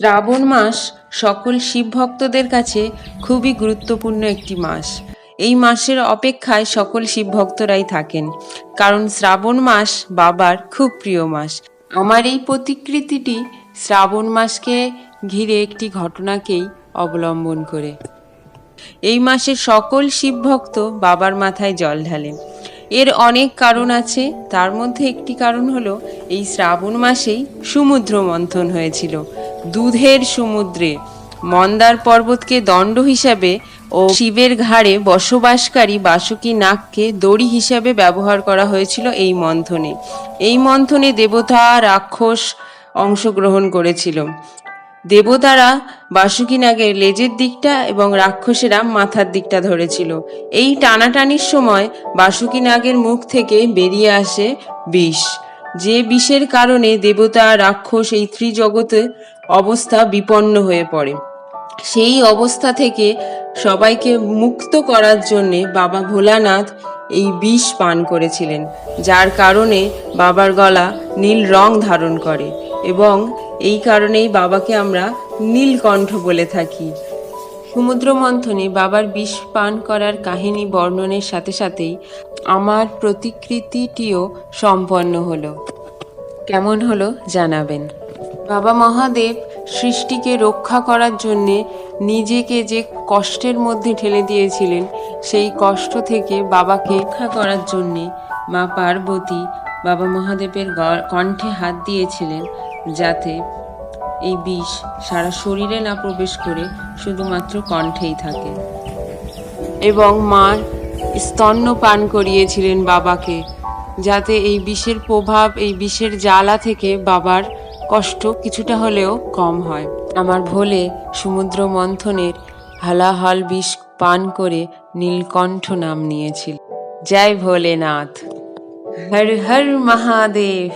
শ্রাবণ মাস সকল শিব ভক্তদের কাছে খুবই গুরুত্বপূর্ণ একটি মাস। এই মাসের অপেক্ষায় সকল শিব ভক্তরাই থাকেন, কারণ শ্রাবণ মাস বাবার খুব প্রিয় মাস। আমার এই প্রতিকৃতিটি শ্রাবণ মাসকে ঘিরে একটি ঘটনাকেই অবলম্বন করে। এই মাসে সকল শিব ভক্ত বাবার মাথায় জল ঢালেন। এর অনেক কারণ আছে, তার মধ্যে একটি কারণ হলো এই শ্রাবণ মাসেই সমুদ্র মন্থন হয়েছিল। দুধের সমুদ্রে মন্দার পর্বতকে দণ্ড হিসাবে ও শিবের ঘাড়ে বসবাসকারী বাসুকী নাগকে দড়ি হিসাবে ব্যবহার করা হয়েছিল এই মন্থনে। এই মন্থনে দেবতা রাক্ষস অংশগ্রহণ করেছিল। দেবতারা বাসুকী নাগের লেজের দিকটা এবং রাক্ষসেরা মাথার দিকটা ধরেছিল। এই টানাটানির সময় বাসুকী নাগের মুখ থেকে বেরিয়ে আসে বিষ, যে বিষের কারণে দেবতা রাক্ষস এই ত্রিজগতে অবস্থা বিপন্ন হয়ে পড়ে। সেই অবস্থা থেকে সবাইকে মুক্ত করার জন্যে বাবা ভোলানাথ এই বিষ পান করেছিলেন, যার কারণে বাবার গলা নীল রং ধারণ করে এবং এই কারণেই বাবাকে আমরা নীলকণ্ঠ বলে থাকি। সমুদ্র মন্থনে বাবার বিষ পান করার কাহিনী বর্ণনের সাথে সাথেই আমার প্রতিকৃতিটিও সম্পন্ন হলো। কেমন হলো জানাবেন। বাবা মহাদেব সৃষ্টিকে রক্ষা করার জন্যে নিজেকে যে কষ্টের মধ্যে ঠেলে দিয়েছিলেন, সেই কষ্ট থেকে বাবাকে রক্ষা করার জন্যে মা পার্বতী বাবা মহাদেবের কণ্ঠে হাত দিয়েছিলেন, যাতে এই বিষ সারা শরীরে না প্রবেশ করে শুধুমাত্র কণ্ঠেই থাকে। এবং মা স্তন্য পান করিয়েছিলেন বাবাকে, যাতে এই বিষের প্রভাব, এই বিষের জ্বালা থেকে বাবার কষ্ট কিছুটা হলেও কম হয়। আমার ভোলে সমুদ্র মন্থনের হালাহল বিষ পান করে নীলকণ্ঠ নাম নিয়েছিল। জয় ভোলেনাথ, হর হর মহাদেব।